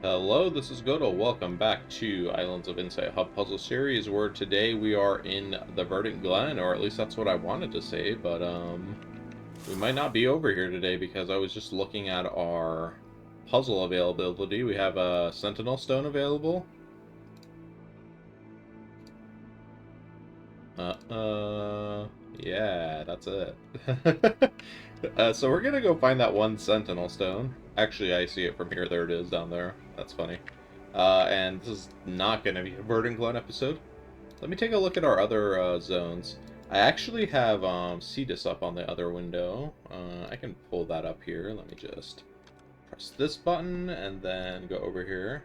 Hello, this is Godo. Welcome back to Islands of Insight Hub Puzzle Series, where today we are in the Verdent Glen, or at least that's what I wanted to say, but we might not be over here today because I was just looking at our puzzle availability. We have a Sentinel Stone available. Yeah, that's it. So we're gonna go find that one Sentinel Stone. Actually, I see it from here. There it is down there. That's funny. And this is not gonna be a Verdant Glen episode. Let me take a look at our other zones. I actually have Cetus up on the other window. I can pull that up here. Let me just press this button and then go over here.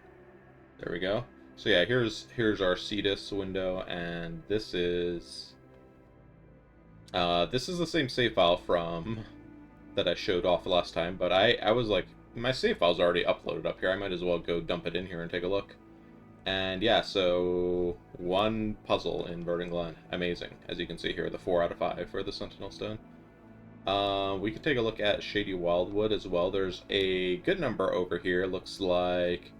There we go. So yeah, here's our Cetus window, and this is the same save file from that I showed off last time, but I was like, my save file's already uploaded up here. I might as well go dump it in here and take a look. And yeah, so one puzzle in Verdent Glen. Amazing. As you can see here, the 4 out of 5 for the Sentinel Stone. We could take a look at Shady Wildwood as well. There's a good number over here. Looks like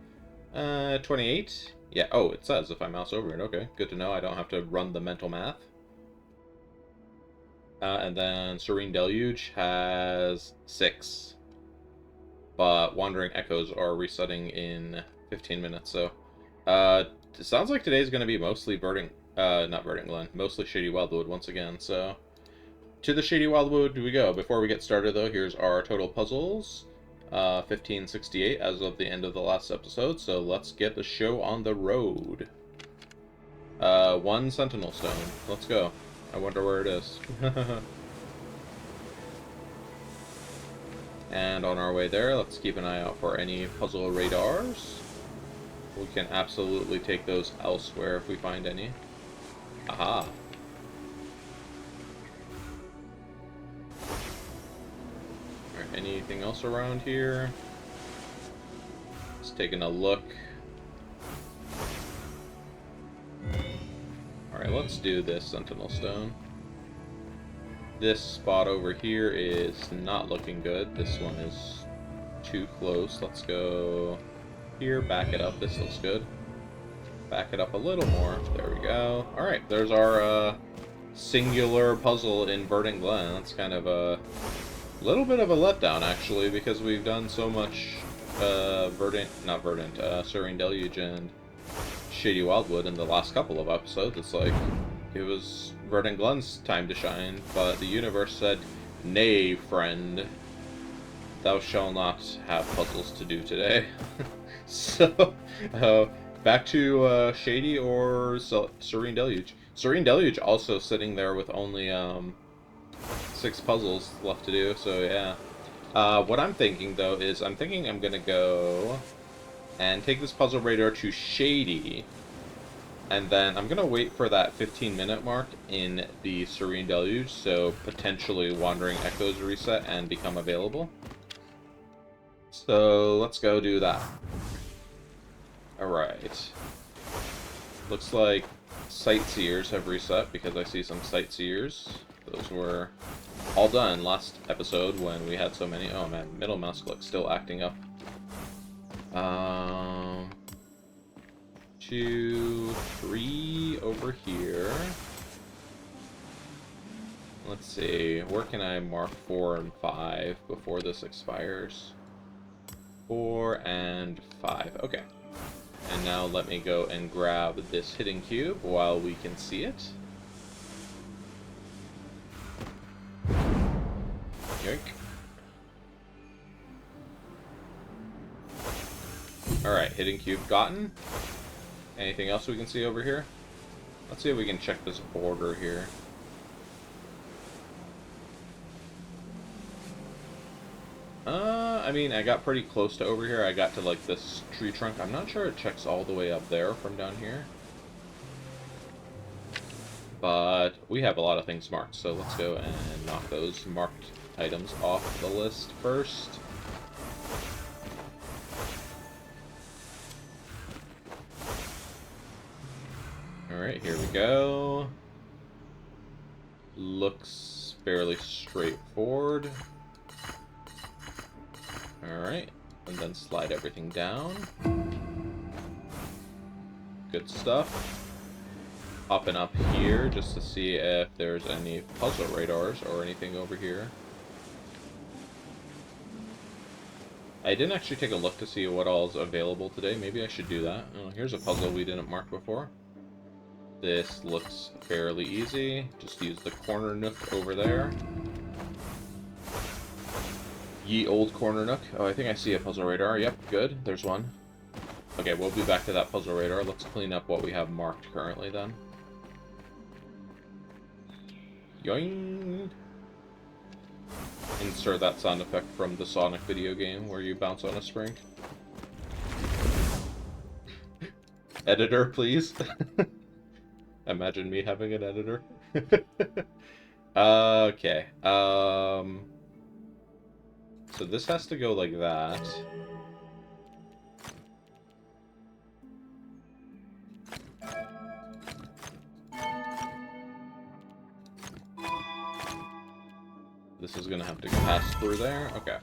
28. Yeah, oh, it says if I mouse over it. Okay, good to know. I don't have to run the mental math. And then Serene Deluge has 6. But Wandering Echoes are resetting in 15 minutes, so... it sounds like today's going to be mostly not Verdent Glen, mostly Shady Wildwood once again, so... To the Shady Wildwood we go. Before we get started, though, here's our total puzzles. 1568 as of the end of the last episode, so let's get the show on the road. 1 Sentinel Stone. Let's go. I wonder where it is. And on our way there, let's keep an eye out for any puzzle radars. We can absolutely take those elsewhere if we find any. Aha. Alright, anything else around here? Just taking a look. Alright, let's do this Sentinel Stone. This spot over here is not looking good. This one is too close. Let's go here, back it up. This looks good. Back it up a little more. There we go. Alright, there's our singular puzzle in Verdent Glen. That's kind of a little bit of a letdown, actually, because we've done so much Serene Deluge and Shady Wildwood in the last couple of episodes. It's like, it was Verdent Glen's time to shine, but the universe said, "Nay, friend, thou shalt not have puzzles to do today." So, back to Shady or Serene Deluge. Serene Deluge also sitting there with only 6 puzzles left to do, so yeah. What I'm thinking, though, is I'm going to go and take this puzzle radar to Shady, and then I'm going to wait for that 15-minute mark in the Serene Deluge, so potentially Wandering Echoes reset and become available. So let's go do that. Alright. Looks like Sightseers have reset, because I see some Sightseers. Those were all done last episode when we had so many. Oh man, middle mouse click still acting up. 2, 3 over here. Let's see, where can I mark 4 and 5 before this expires? 4 and 5, okay. And now let me go and grab this hidden cube while we can see it. Yoink. Alright, hidden cube gotten. Anything else we can see over here? Let's see if we can check this border here. I mean, I got pretty close to over here. I got to, like, this tree trunk. I'm not sure it checks all the way up there from down here. But we have a lot of things marked, so let's go and knock those marked items off the list first. Alright, here we go. Looks fairly straightforward. Alright, and then slide everything down. Good stuff. Popping up here just to see if there's any puzzle radars or anything over here. I didn't actually take a look to see what all is available today. Maybe I should do that. Oh, here's a puzzle we didn't mark before. This looks fairly easy. Just use the corner nook over there. Ye old corner nook. Oh, I think I see a puzzle radar. Yep, good. There's one. Okay, we'll be back to that puzzle radar. Let's clean up what we have marked currently then. Yoing! Insert that sound effect from the Sonic video game where you bounce on a spring. Editor, please. Imagine me having an editor. Okay. So this has to go like that. This is gonna have to pass through there. Okay.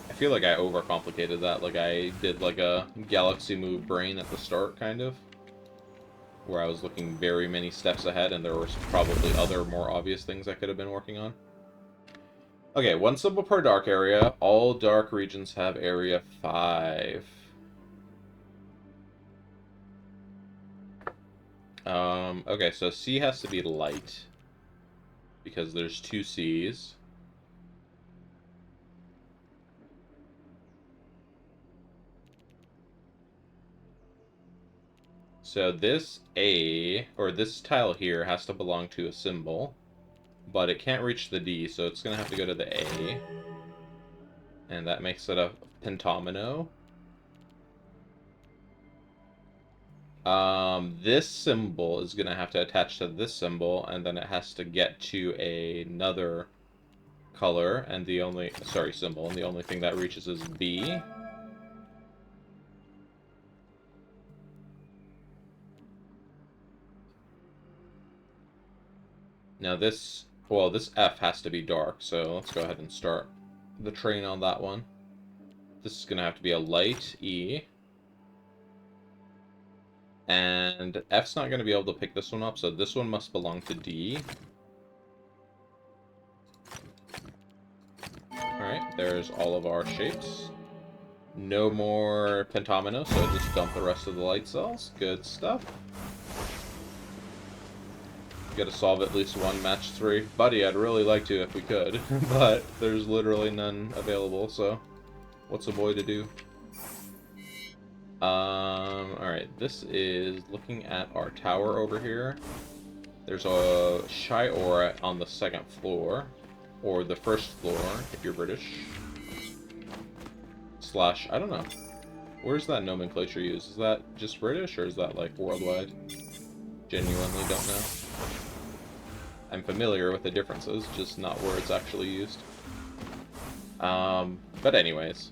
I feel like I overcomplicated that. Like I did like a galaxy move brain at the start, kind of. Where I was looking very many steps ahead and there was probably other more obvious things I could have been working on. Okay, one symbol per dark area. All dark regions have area 5. Okay, so C has to be light. Because there's 2 C's. So this A, or this tile here, has to belong to a symbol. But it can't reach the D, so it's going to have to go to the A. And that makes it a pentomino. This symbol is going to have to attach to this symbol, and then it has to get to another color, and the only, symbol, and the only thing that reaches is B. Now this, well, this F has to be dark, so let's go ahead and start the train on that one. This is going to have to be a light E. And F's not going to be able to pick this one up, so this one must belong to D. Alright, there's all of our shapes. No more pentomino, so just dump the rest of the light cells. Good stuff. Gotta solve at least one match 3. Buddy, I'd really like to if we could, but there's literally none available, so what's a boy to do? Alright, this is looking at our tower over here. There's a shy aura on the 2nd floor, or the 1st floor, if you're British. Slash, I don't know. Where's that nomenclature used? Is that just British, or is that, like, worldwide? Genuinely don't know. I'm familiar with the differences, just not where it's actually used. But anyways.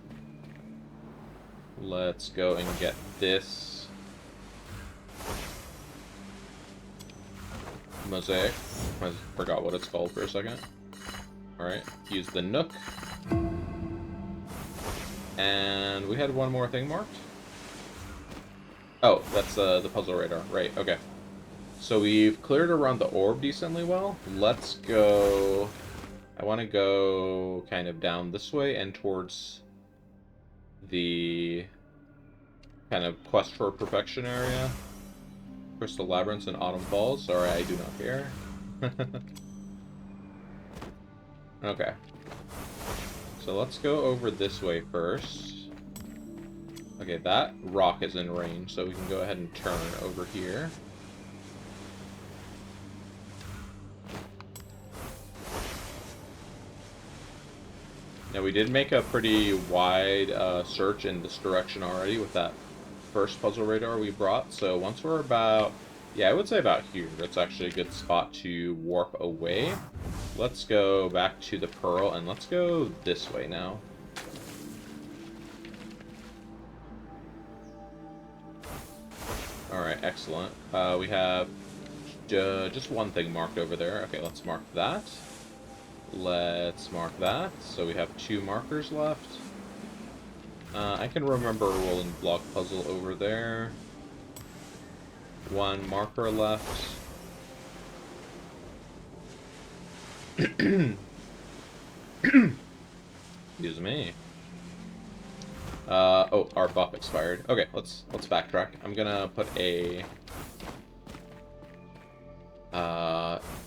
Let's go and get this mosaic. I forgot what it's called for a second. Alright, use the nook. And we had one more thing marked. Oh, that's the puzzle radar. Right, okay. So we've cleared around the orb decently well. Let's go... I want to go kind of down this way and towards the kind of quest for perfection area. Crystal Labyrinths and Autumn Falls. Sorry, I do not care. Okay. So let's go over this way first. Okay, that rock is in range, so we can go ahead and turn over here. Now, we did make a pretty wide search in this direction already with that first puzzle radar we brought. So once we're about, yeah, I would say about here, it's actually a good spot to warp away. Let's go back to the Pearl, and let's go this way now. Alright, excellent. We have just one thing marked over there. Okay, let's mark that. Let's mark that. So we have 2 markers left. I can remember a rolling block puzzle over there. One marker left. Excuse me. Oh, our buff expired. Okay, let's backtrack. I'm gonna put a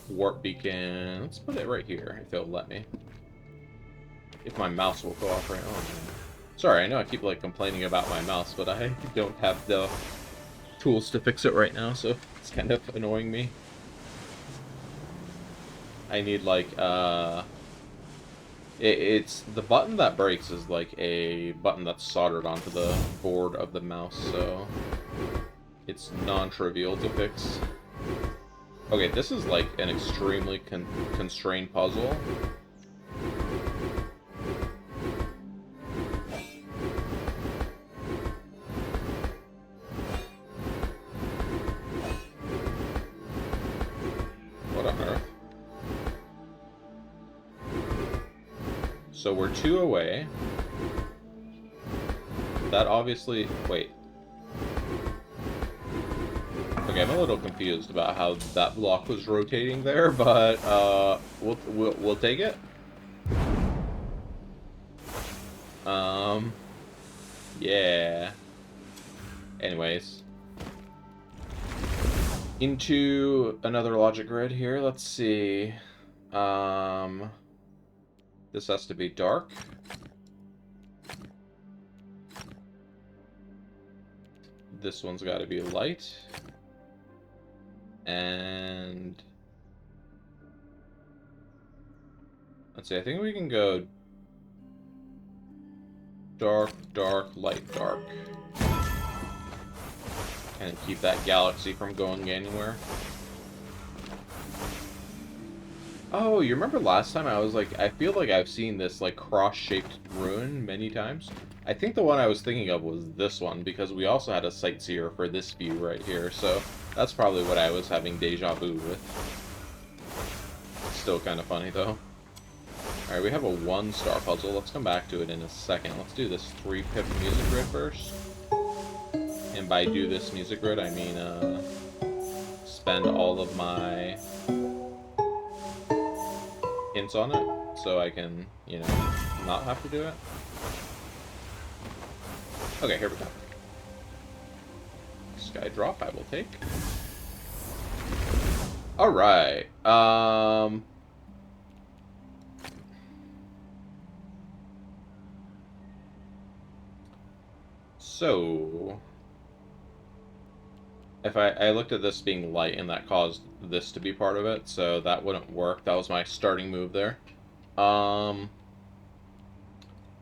warp beacon. Let's put it right here if it'll let me. If my mouse will cooperate. Oh, man. Sorry, I know I keep like complaining about my mouse, but I don't have the tools to fix it right now, so it's kind of annoying me. I need like it's the button that breaks is like a button that's soldered onto the board of the mouse, so it's non-trivial to fix. Okay, this is like an extremely constrained puzzle. What on earth? So we're 2 away. That obviously... Wait. Okay, I'm a little confused about how that block was rotating there, but we'll take it. Yeah. Anyways. Into another logic grid here. Let's see. This has to be dark. This one's got to be light. And let's see, I think we can go dark, dark, light, dark. Kind of keep that galaxy from going anywhere. Oh, you remember last time I was like, I feel like I've seen this like cross-shaped ruin many times. I think the one I was thinking of was this one, because we also had a sightseer for this view right here, so that's probably what I was having deja vu with. Still kind of funny, though. Alright, we have a 1-star puzzle. Let's come back to it in a second. Let's do this 3-pip music grid first. And by do this music grid, I mean, spend all of my hints on it, so I can, you know, not have to do it. Okay, here we go. Sky drop, I will take. Alright, so if I looked at this being light and that caused this to be part of it, so that wouldn't work. That was my starting move there.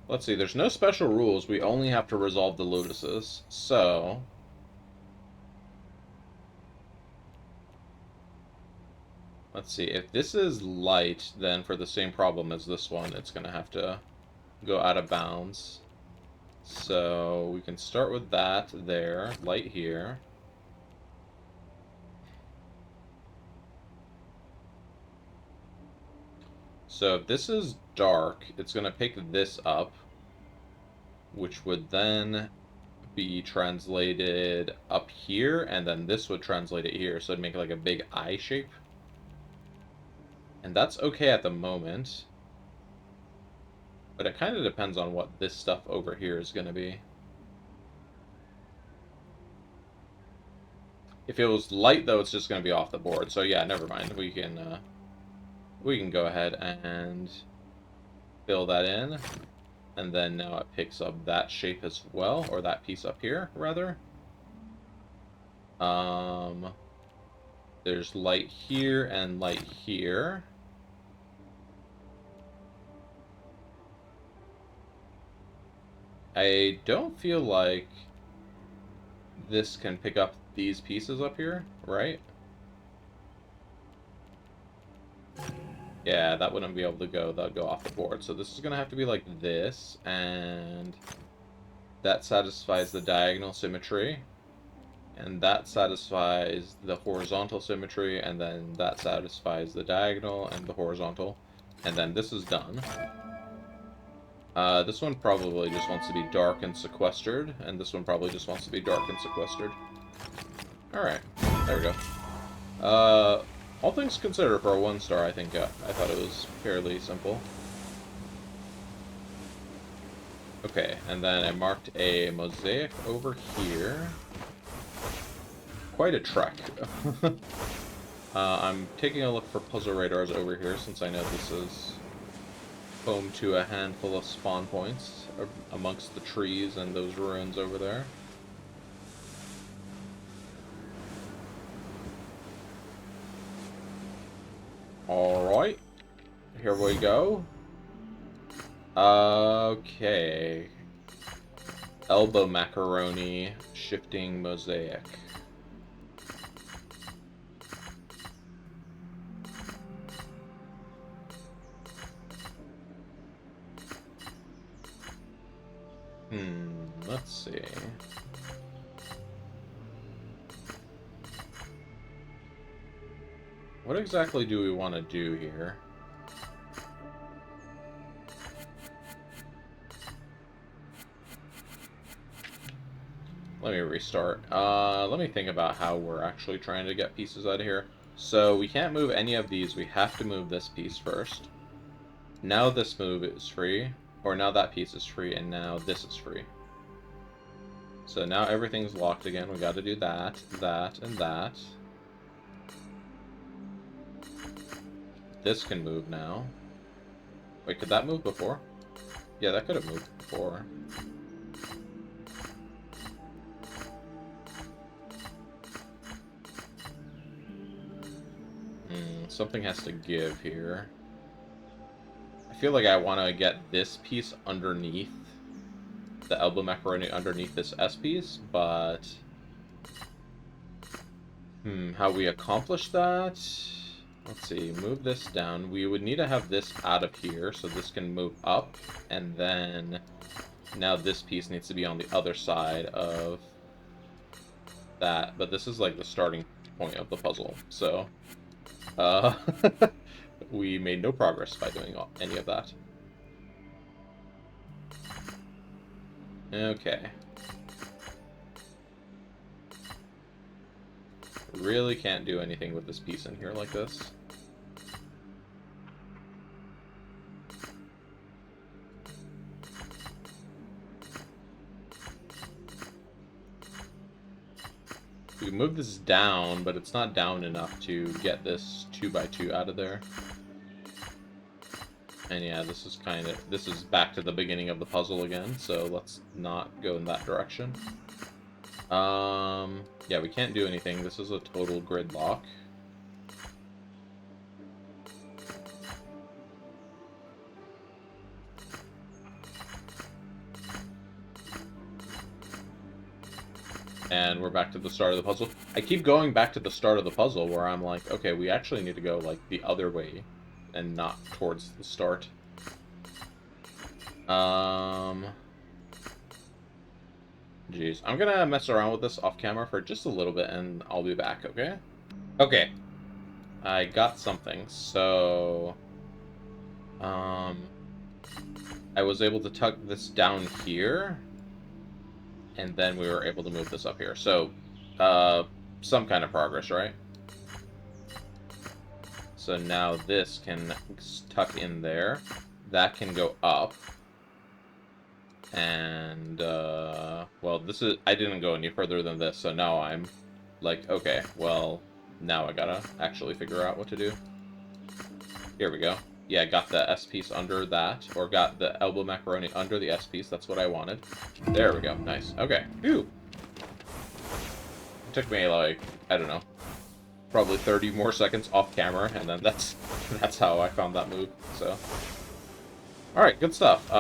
Let's see, there's no special rules. We only have to resolve the lotuses. So let's see, if this is light, then for the same problem as this one, it's gonna have to go out of bounds. So we can start with that there, light here. So if this is dark, it's going to pick this up, which would then be translated up here, and then this would translate it here, so it'd make like a big eye shape. And that's okay at the moment, but it kind of depends on what this stuff over here is going to be. If it was light, though, it's just going to be off the board, so yeah, never mind. We can go ahead and fill that in, and then now it picks up that shape as well, or that piece up here, rather. There's light here and light here. I don't feel like this can pick up these pieces up here, right? Yeah, that wouldn't be able to go. That would go off the board. So this is going to have to be like this, and that satisfies the diagonal symmetry, and that satisfies the horizontal symmetry, and then that satisfies the diagonal and the horizontal, and then this is done. This one probably just wants to be dark and sequestered, and this one probably just wants to be dark and sequestered. Alright. There we go. All things considered, for a 1-star, I think I thought it was fairly simple. Okay, and then I marked a mosaic over here. Quite a trek. I'm taking a look for puzzle radars over here, since I know this is home to a handful of spawn points amongst the trees and those ruins over there. Alright, here we go. Okay. Elbow macaroni shifting mosaic. Let's see. What exactly do we want to do here? Let me restart. Let me think about how we're actually trying to get pieces out of here. So we can't move any of these. We have to move this piece first. Now this move is free. Or now that piece is free, and now this is free. So now everything's locked again. We got to do that, that, and that. This can move now. Wait, could that move before? Yeah, that could have moved before. Something has to give here. I feel like I want to get this piece underneath the elbow macaroni underneath this S piece, but how we accomplish that? Let's see, move this down. We would need to have this out of here so this can move up, and then now this piece needs to be on the other side of that, but this is like the starting point of the puzzle, so we made no progress by doing any of that. Okay. Really can't do anything with this piece in here like this. We can move this down, but it's not down enough to get this 2x2 out of there. And yeah, this is back to the beginning of the puzzle again, so let's not go in that direction. Yeah, we can't do anything. This is a total gridlock. And we're back to the start of the puzzle. I keep going back to the start of the puzzle where I'm like, okay, we actually need to go like the other way and not towards the start. Jeez. I'm gonna mess around with this off camera for just a little bit and I'll be back, okay? Okay. I got something, so I was able to tuck this down here, and then we were able to move this up here. So, some kind of progress, right? So now this can tuck in there. That can go up. And, well, this is... I didn't go any further than this, so now I'm like, okay, well, now I gotta actually figure out what to do. Here we go. Yeah, got the S piece under that, or got the elbow macaroni under the S piece. That's what I wanted. There we go. Nice. Okay. Phew. It took me, like, I don't know, probably 30 more seconds off camera, and then that's how I found that move, so. Alright, good stuff.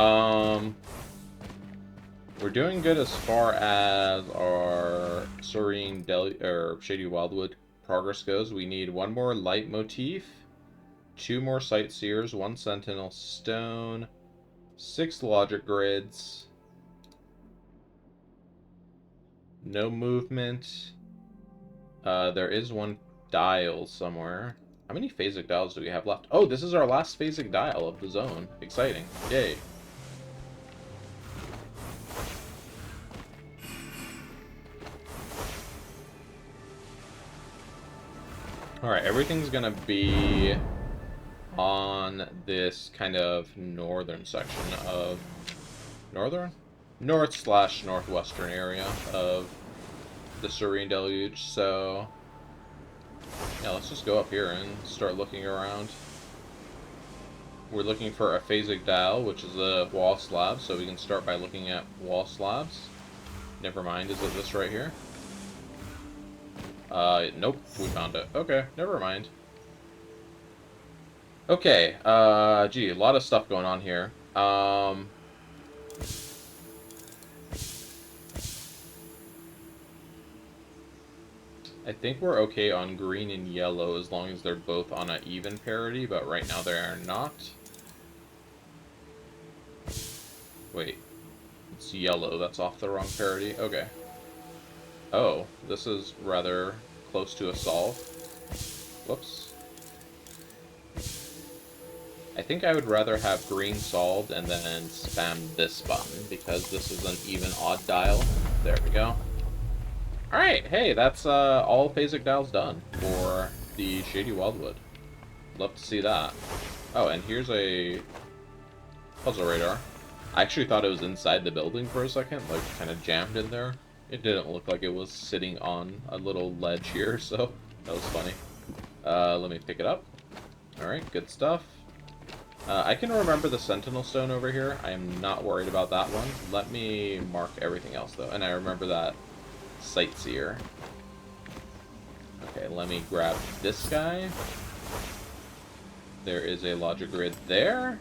We're doing good as far as our Serene Deluge, or Shady Wildwood progress goes. We need one more light motif, 2 more sightseers, 1 sentinel stone, 6 logic grids, no movement. There is 1 dial somewhere. How many phasic dials do we have left? Oh, this is our last phasic dial of the zone. Exciting. Yay. Alright, everything's gonna be on this kind of northern section of... Northern? North/northwestern area of the Serene Deluge, so... Yeah, let's just go up here and start looking around. We're looking for a phasic dial, which is a wall slab, so we can start by looking at wall slabs. Never mind, is it this right here? Nope, we found it. Okay, never mind. Okay, gee, a lot of stuff going on here. I think we're okay on green and yellow as long as they're both on an even parity, but right now they are not. Wait, it's yellow, that's off the wrong parity. Okay. Oh, this is rather close to a solve. Whoops. I think I would rather have green solved and then spam this button, because this is an even odd dial. There we go. Alright, hey, that's all phasic dials done for the Shady Wildwood. Love to see that. Oh, and here's a puzzle radar. I actually thought it was inside the building for a second, like kind of jammed in there. It didn't look like it was sitting on a little ledge here, so that was funny. Let me pick it up. Alright, good stuff. I can remember the Sentinel Stone over here. I am not worried about that one. Let me mark everything else, though. And I remember that Sightseer. Okay, let me grab this guy. There is a logic grid there.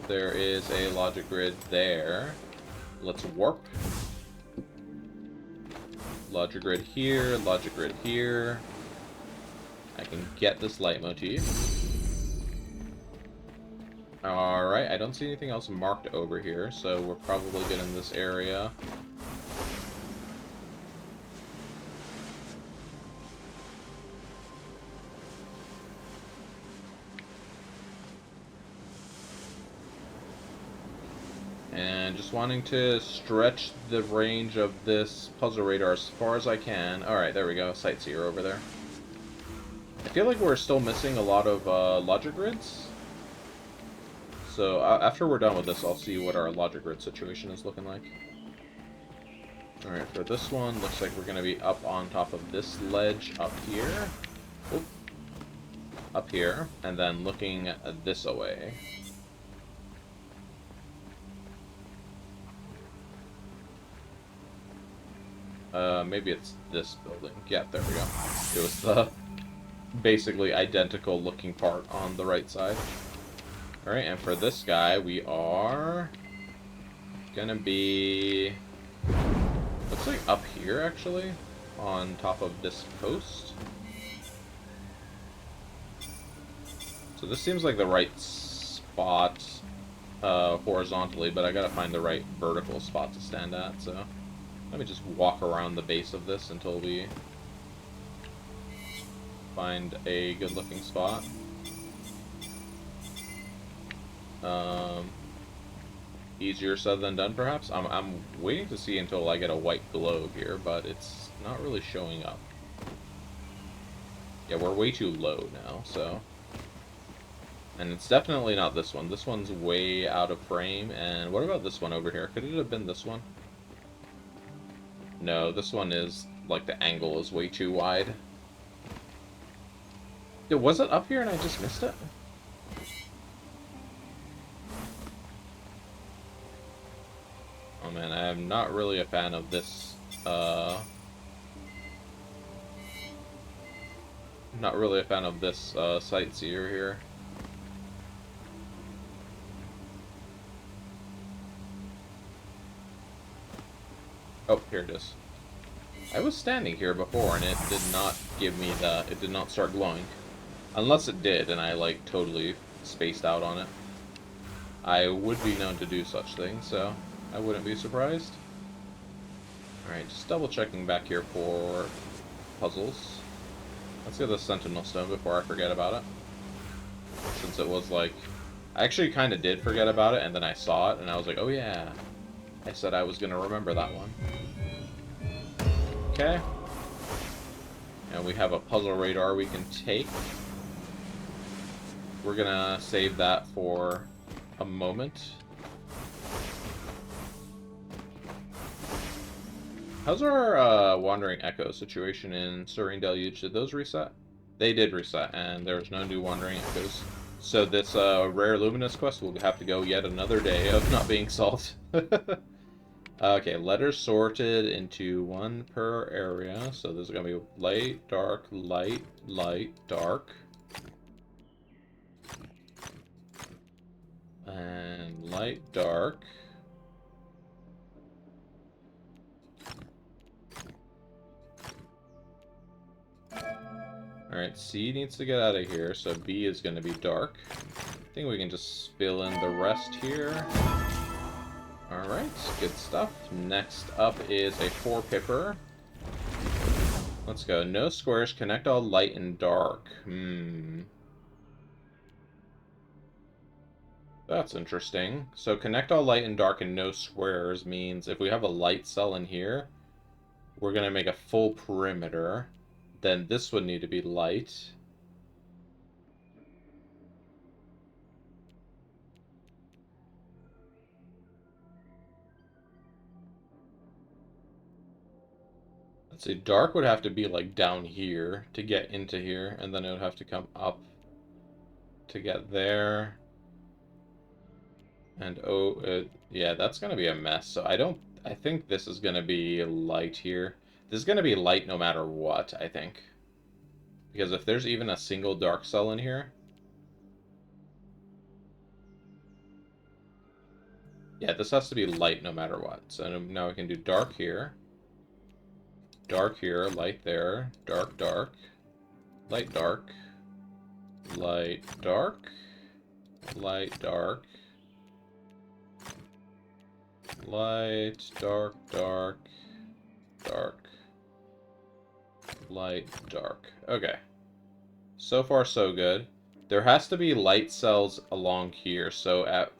There is a logic grid there. Let's warp. Logic grid here, logic grid here. I can get this leitmotif. Alright, I don't see anything else marked over here, so we're probably good in this area. And just wanting to stretch the range of this puzzle radar as far as I can. Alright, there we go. Sightseer over there. I feel like we're still missing a lot of logic grids. So after we're done with this, I'll see what our logic grid situation is looking like. Alright, for this one, looks like we're going to be up on top of this ledge up here. Oop. Up here. And then looking this away. Maybe it's this building. Yeah, there we go. It was the basically identical looking part on the right side. Alright, and for this guy, we are gonna be... looks like up here, actually, on top of this post. So this seems like the right spot horizontally, but I gotta find the right vertical spot to stand at, so... let me just walk around the base of this until we find a good-looking spot. Easier said than done, perhaps? I'm waiting to see until I get a white globe here, but it's not really showing up. Yeah, we're way too low now, so... and it's definitely not this one. This one's way out of frame, and what about this one over here? Could it have been this one? No, this one is, like, the angle is way too wide. Yeah, was it up here and I just missed it? Oh man, I'm not really a fan of this, not really a fan of this, sightseer here. Oh, here it is. I was standing here before and it did not give me the... it did not start glowing. Unless it did and I, like, totally spaced out on it. I would be known to do such things, so I wouldn't be surprised. Alright, just double checking back here for puzzles. Let's get the Sentinel Stone before I forget about it. Since it was like... I actually kind of did forget about it and then I saw it and I was like, oh yeah. I said I was going to remember that one. Okay. And we have a puzzle radar we can take. We're gonna save that for a moment. How's our Wandering Echo situation in Serene Deluge? Did those reset? They did reset, and there's no new Wandering Echoes. So this Rare Luminous quest will have to go yet another day of not being solved. Okay, letters sorted into one per area. So there's going to be light, dark, light, light, dark. And light, dark. Alright, C needs to get out of here, so B is going to be dark. I think we can just fill in the rest here. Alright, good stuff. Next up is a 4-pipper. Let's go. No squares, connect all light and dark. That's interesting. So connect all light and dark and no squares means if we have a light cell in here, we're going to make a full perimeter. Then this would need to be light. Let's see, dark would have to be like down here to get into here, and then it would have to come up to get there. And yeah, that's gonna be a mess. So I think this is gonna be light here. This is gonna be light no matter what, I think. Because if there's even a single dark cell in here. Yeah, this has to be light no matter what. So now we can do dark here. Dark here, light there, dark, dark, light, dark, light, dark, light, dark, light, dark, dark, dark, light, dark. Okay. So far, so good. There has to be light cells along here, so at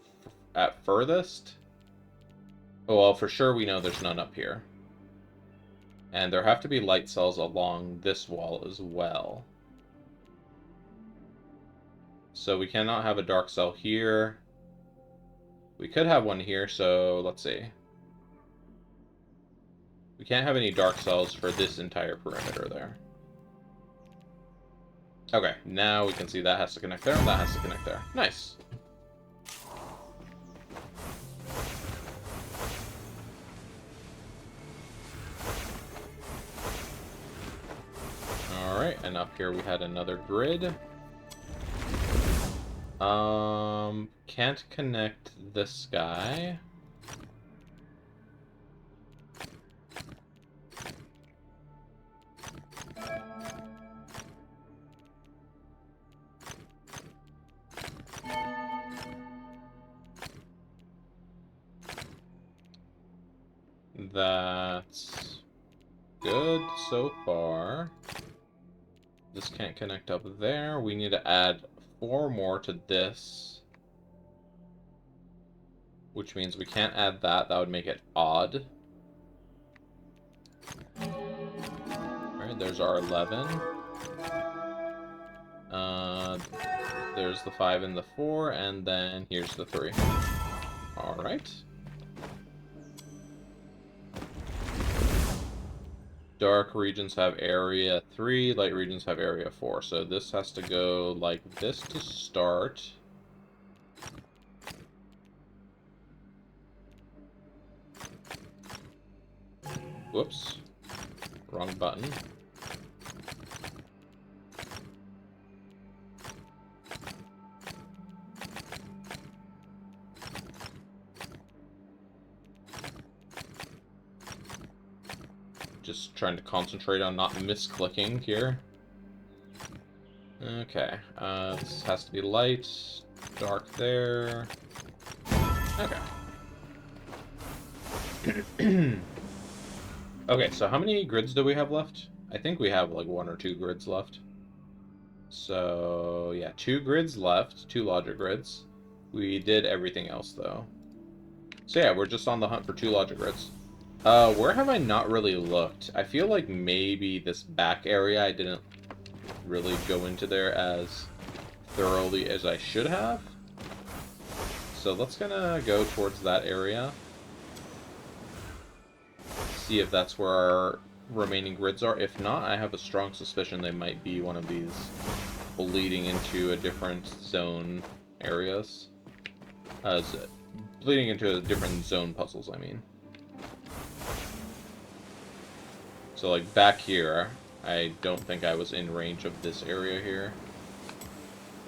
furthest... Oh, well, for sure we know there's none up here. And there have to be light cells along this wall as well. So we cannot have a dark cell here. We could have one here, so let's see. We can't have any dark cells for this entire perimeter there. Okay, now we can see that has to connect there, and that has to connect there. Nice. Alright, and up here we had another grid. Can't connect this guy. That's good so far. This can't connect up there. We need to add 4 more to this. Which means we can't add that. That would make it odd. Alright, there's our 11. There's the 5 and the 4, and then here's the 3. Alright. Dark regions have area 3, light regions have area 4. So this has to go like this to start. Whoops. Wrong button. Just trying to concentrate on not misclicking here. Okay, this has to be light, dark there. Okay. Okay, so how many grids do we have left? I think we have like 1 or 2 grids left. So, yeah, 2 grids left, 2 logic grids. We did everything else, though. So yeah, we're just on the hunt for 2 logic grids. Where have I not really looked? I feel like maybe this back area I didn't really go into there as thoroughly as I should have. So let's gonna go towards that area. See if that's where our remaining grids are. If not, I have a strong suspicion they might be one of these bleeding into a different zone areas. Bleeding into different zone puzzles, I mean. So, like, back here, I don't think I was in range of this area here.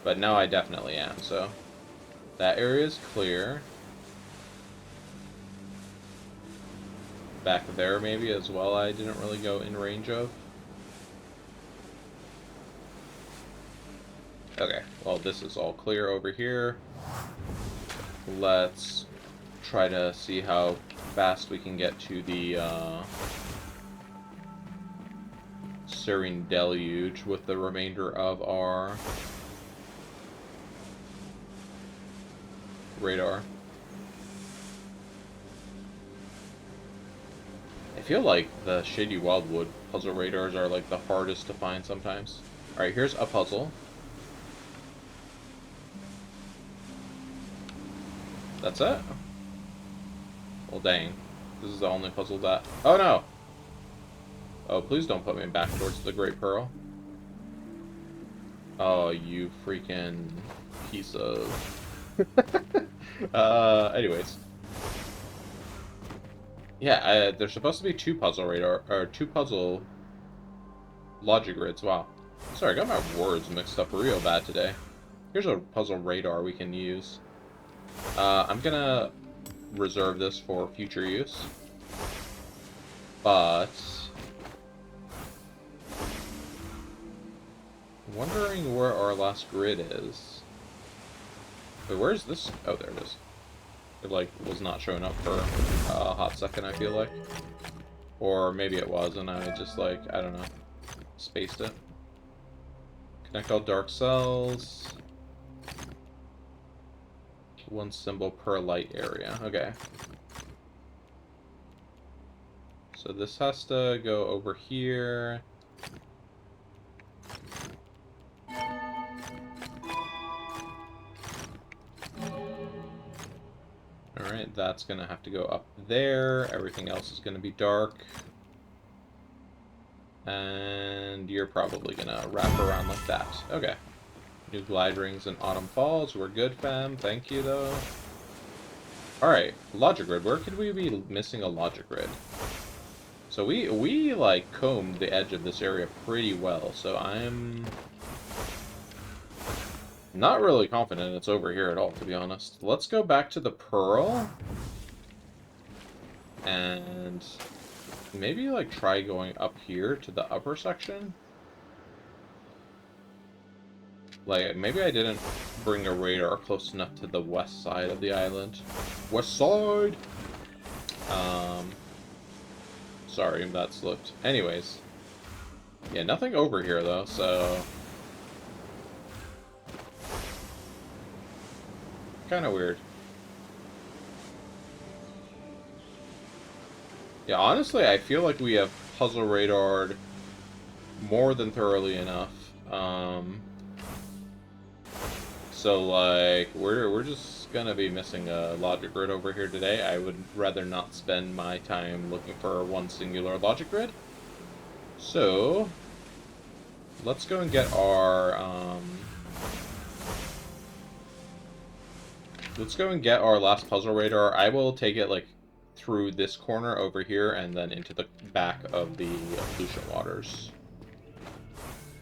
But now I definitely am, so... That area is clear. Back there, maybe, as well, I didn't really go in range of. Okay, well, this is all clear over here. Let's try to see how fast we can get to the, Serene Deluge with the remainder of our radar. I feel like the Shady Wildwood puzzle radars are like the hardest to find sometimes. Alright, here's a puzzle. That's it? Well, dang. This is the only puzzle that... Oh, no! Oh, please don't put me back towards the Great Pearl. Oh, you freaking piece of... anyways. Yeah, there's supposed to be two puzzle radar, or two puzzle logic grids. Wow. Sorry, I got my words mixed up real bad today. Here's a puzzle radar we can use. I'm gonna reserve this for future use. But... wondering where our last grid is. Wait, where's this? Oh, there it is. It, like, was not showing up for a hot second, I feel like. Or maybe it was, and I just, like, I don't know, spaced it. Connect all dark cells. One symbol per light area. Okay. So this has to go over here. Alright, that's gonna have to go up there. Everything else is gonna be dark. And you're probably gonna wrap around like that. Okay. New glide rings and autumn falls. We're good, fam. Thank you, though. Alright, logic grid. Where could we be missing a logic grid? So we like, combed the edge of this area pretty well, so I'm... not really confident it's over here at all, to be honest. Let's go back to the Pearl. And maybe, like, try going up here to the upper section. Like, maybe I didn't bring a radar close enough to the west side of the island. West side! Sorry, that slipped. Anyways. Yeah, nothing over here, though, so... kind of weird. Yeah, honestly, I feel like we have puzzle radared more than thoroughly enough. So, like, we're just gonna be missing a logic grid over here today. I would rather not spend my time looking for one singular logic grid. So, let's go and get our, let's go and get our last puzzle radar. I will take it, like, through this corner over here and then into the back of the Lucian Waters.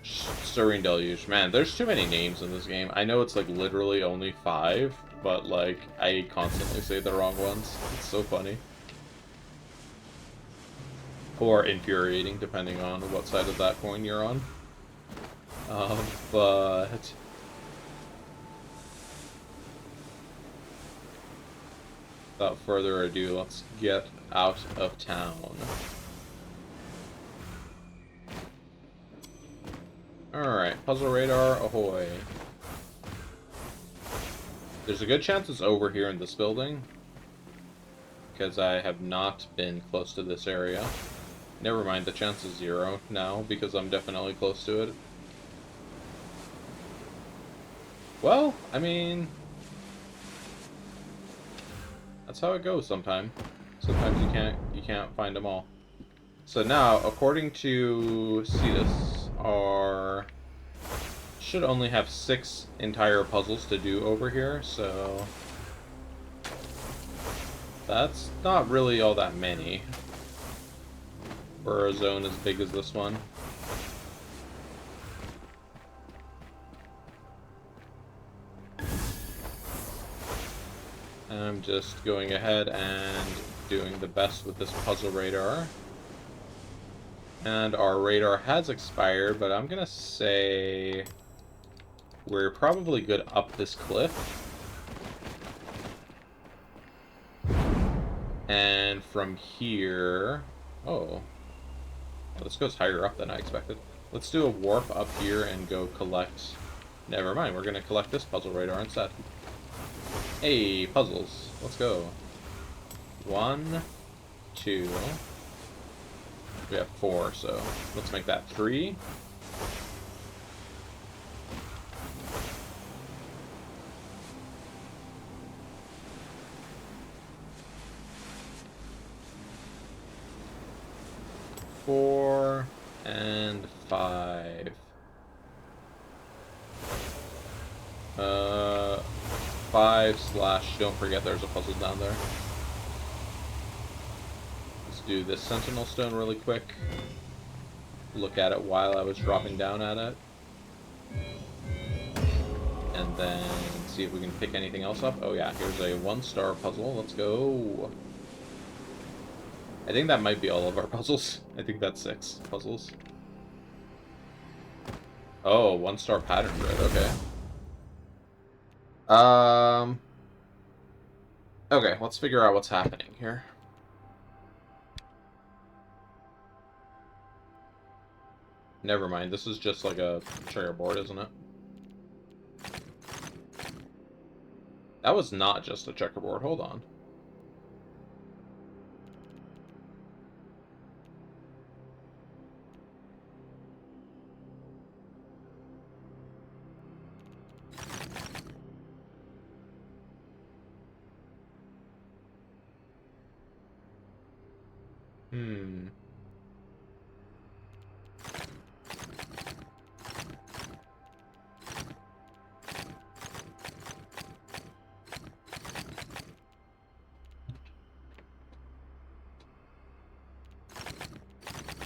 Serene Deluge. Man, there's too many names in this game. I know it's, like, literally only 5, but, like, I constantly say the wrong ones. It's so funny. Or infuriating, depending on what side of that coin you're on. But... without further ado, let's get out of town. Alright, puzzle radar, ahoy. There's a good chance it's over here in this building. because I have not been close to this area. Never mind, the chance is 0 now, because I'm definitely close to it. Well, I mean, that's how it goes sometimes. Sometimes you can't find them all. So now, according to Cetus, our should only have 6 entire puzzles to do over here, so that's not really all that many for a zone as big as this one. I'm just going ahead and doing the best with this puzzle radar. And our radar has expired, but I'm gonna say we're probably good up this cliff. And from here... Oh. This goes higher up than I expected. Let's do a warp up here and go collect... Never mind, we're gonna collect this puzzle radar instead. Hey, puzzles. Let's go. 1, 2... We have 4, so let's make that 3. Four and 5. 5 / don't forget there's a puzzle down there. Let's do this Sentinel Stone really quick. Look at it while I was dropping down at it. And then see if we can pick anything else up. Oh yeah, here's a 1-star puzzle. Let's go. I think that might be all of our puzzles. I think that's 6 puzzles. Oh, 1-star pattern grid, okay. Okay, let's figure out what's happening here. Never mind, this is just like a checkerboard, isn't it? That was not just a checkerboard, hold on.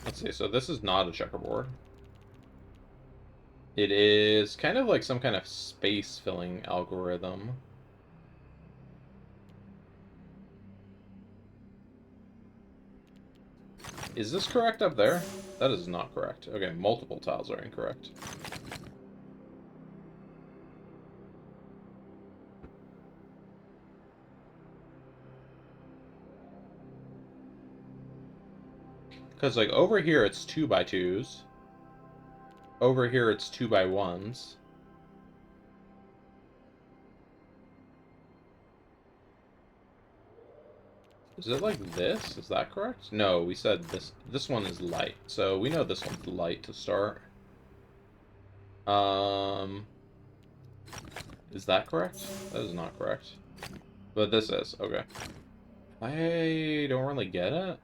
Let's see, so this is not a checkerboard. It is kind of like some kind of space filling algorithm. Is this correct up there? That is not correct. Okay, multiple tiles are incorrect. Because, like, over here it's 2x2s. Over here it's 2x1s. Is it like this? Is that correct? No, we said this. This one is light, so we know this one's light to start. Is that correct? That is not correct. But this is, okay. I don't really get it.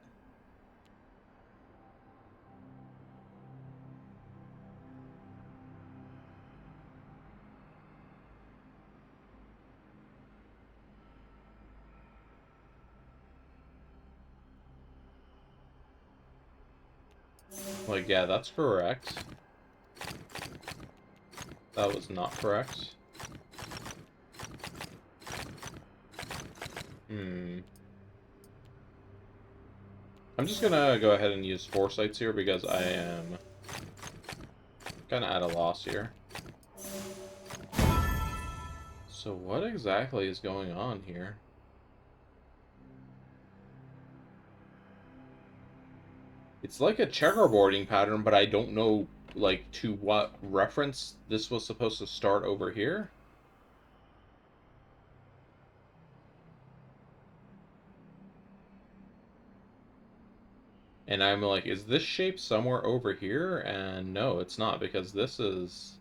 Like, yeah, that's correct. That was not correct. I'm just gonna go ahead and use foresights here because I am kind of at a loss here. So what exactly is going on here? It's like a checkerboarding pattern, but I don't know, like, to what reference this was supposed to start over here. And I'm like, is this shape somewhere over here? And no, it's not, because this is...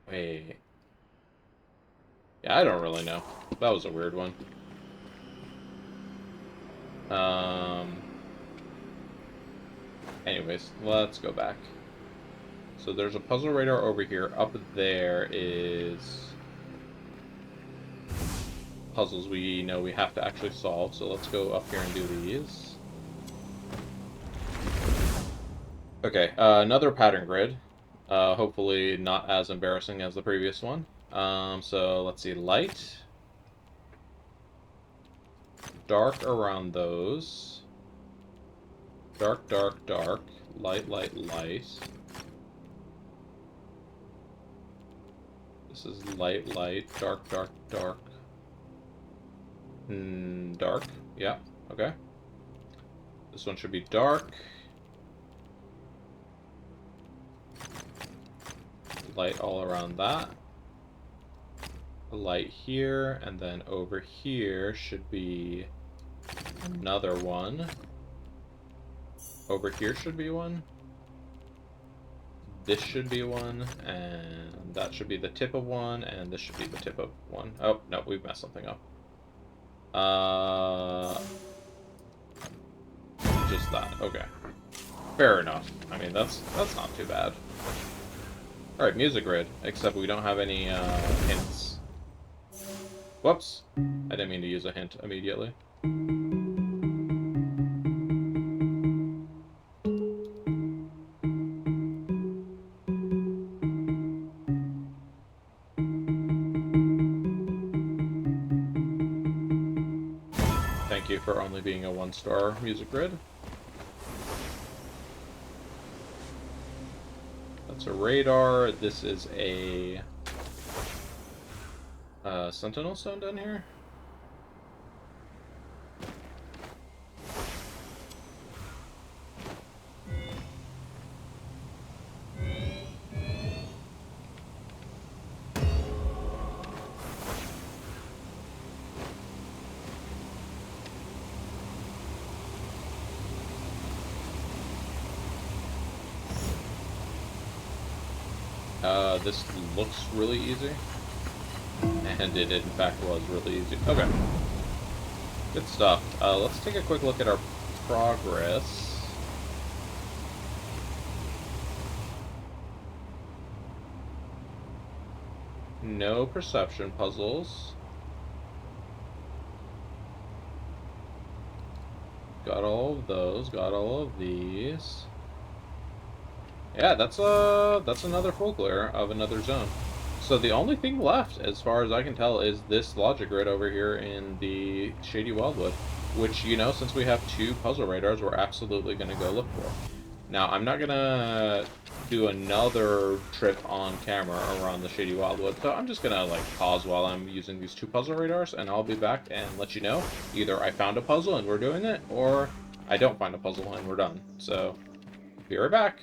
Wait. Yeah, I don't really know. That was a weird one. Anyways, let's go back. So there's a puzzle radar over here. Up there is puzzles we know we have to actually solve. So let's go up here and do these. Okay, another pattern grid. Hopefully not as embarrassing as the previous one. So let's see, light. Dark around those. Dark, dark, dark. Light, light, light. This is light, light, dark, dark, dark. Dark. Yeah, okay. This one should be dark. Light all around that. A light here, and then over here should be another one. Over here should be one. This should be one, and that should be the tip of one, and this should be the tip of one. Oh, no, we've messed something up. Just that. Okay. Fair enough. I mean, that's not too bad. Alright, music grid, except we don't have any hints. Whoops. I didn't mean to use a hint immediately. Thank you for only being a 1-star music grid. That's a radar. This is a sentinel stone down here. This looks really easy. And it in fact was really easy. Okay. Good stuff. Let's take a quick look at our progress. No perception puzzles. Got all of those, got all of these. Yeah, that's another full clear of another zone. So the only thing left, as far as I can tell, is this logic grid over here in the Shady Wildwood, which, you know, since we have 2 puzzle radars, we're absolutely going to go look for. Now, I'm not going to do another trip on camera around the Shady Wildwood, so I'm just going to, like, pause while I'm using these 2 puzzle radars, and I'll be back and let you know. Either I found a puzzle and we're doing it, or I don't find a puzzle and we're done. So, be right back.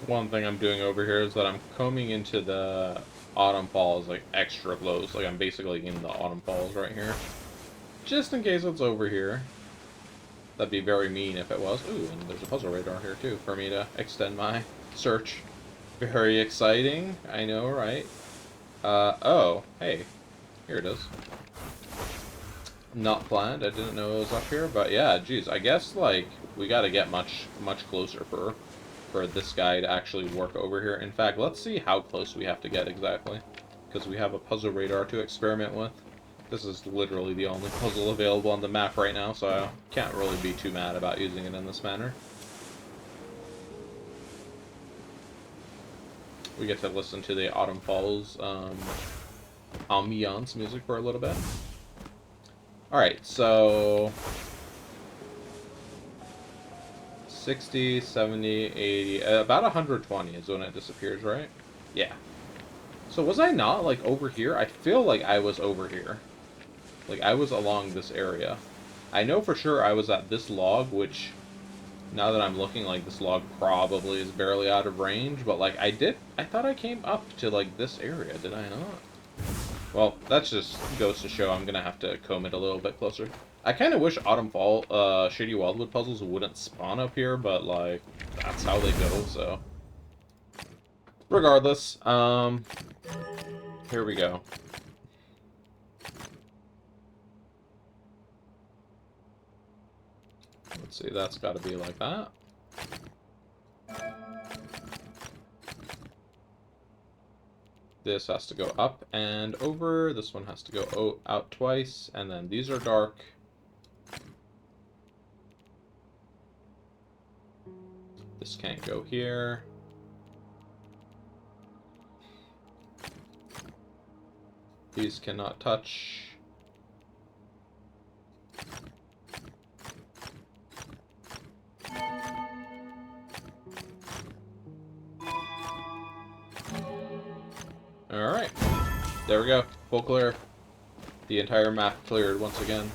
One thing I'm doing over here is that I'm combing into the autumn falls, like, extra close. Like, I'm basically in the autumn falls right here. Just in case it's over here. That'd be very mean if it was. Ooh, and there's a puzzle radar here, too, for me to extend my search. Very exciting. I know, right? Oh, hey. Here it is. Not planned. I didn't know it was up here, but yeah, geez. I guess, like, we gotta get much closer for this guy to actually work over here. In fact, let's see how close we have to get exactly, because we have a puzzle radar to experiment with. This is literally the only puzzle available on the map right now, so I can't really be too mad about using it in this manner. We get to listen to the Autumn Falls ambiance music for a little bit. Alright, so 60, 70, 80, about 120 is when it disappears, right? Yeah. So was I not, like, over here? I feel like I was over here. Like, I was along this area. I know for sure I was at this log, which, now that I'm looking, like, this log probably is barely out of range, but, like, I thought I came up to, like, this area, did I not? Well, that just goes to show I'm gonna have to comb it a little bit closer. I kind of wish Autumn Fall, Shady Wildwood puzzles wouldn't spawn up here, but, like, that's how they go, so. Regardless, here we go. Let's see, that's got to be like that. This has to go up and over. This one has to go out twice, and then these are dark. This can't go here. These cannot touch. Alright. There we go. Full clear. The entire map cleared once again.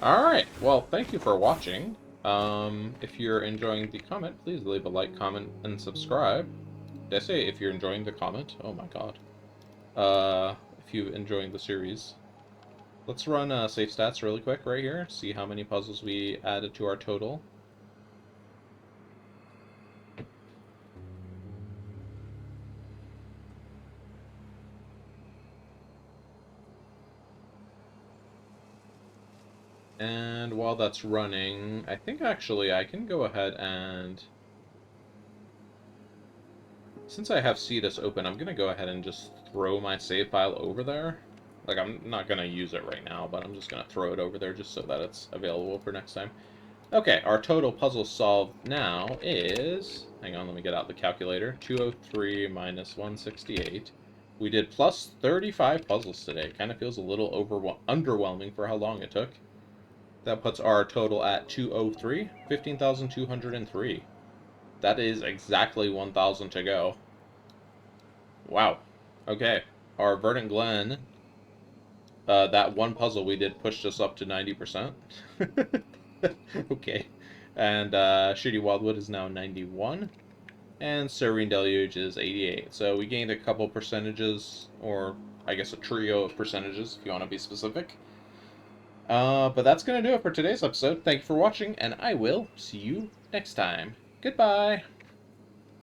Alright. Well, thank you for watching. If you're enjoying the comment, please leave a like, comment, and subscribe. Did I say if you're enjoying the comment? Oh my god. If you're enjoying the series. Let's run safe stats really quick right here. See how many puzzles we added to our total. And while that's running, I think actually I can go ahead and... Since I have Cetus open, I'm going to go ahead and just throw my save file over there. Like, I'm not going to use it right now, but I'm just going to throw it over there just so that it's available for next time. Okay, our total puzzle solved now is... Hang on, let me get out the calculator. 203 minus 168. We did plus 35 puzzles today. Kind of feels a little underwhelming for how long it took. That puts our total at 203, 15,203. That is exactly 1,000 to go. Wow. Okay. Our Verdent Glenn, that one puzzle we did pushed us up to 90%. Okay. And Shady Wildwood is now 91. And Serene Deluge is 88. So we gained a couple percentages, or I guess a trio of percentages, if you want to be specific. But that's going to do it for today's episode. Thank you for watching, and I will see you next time. Goodbye!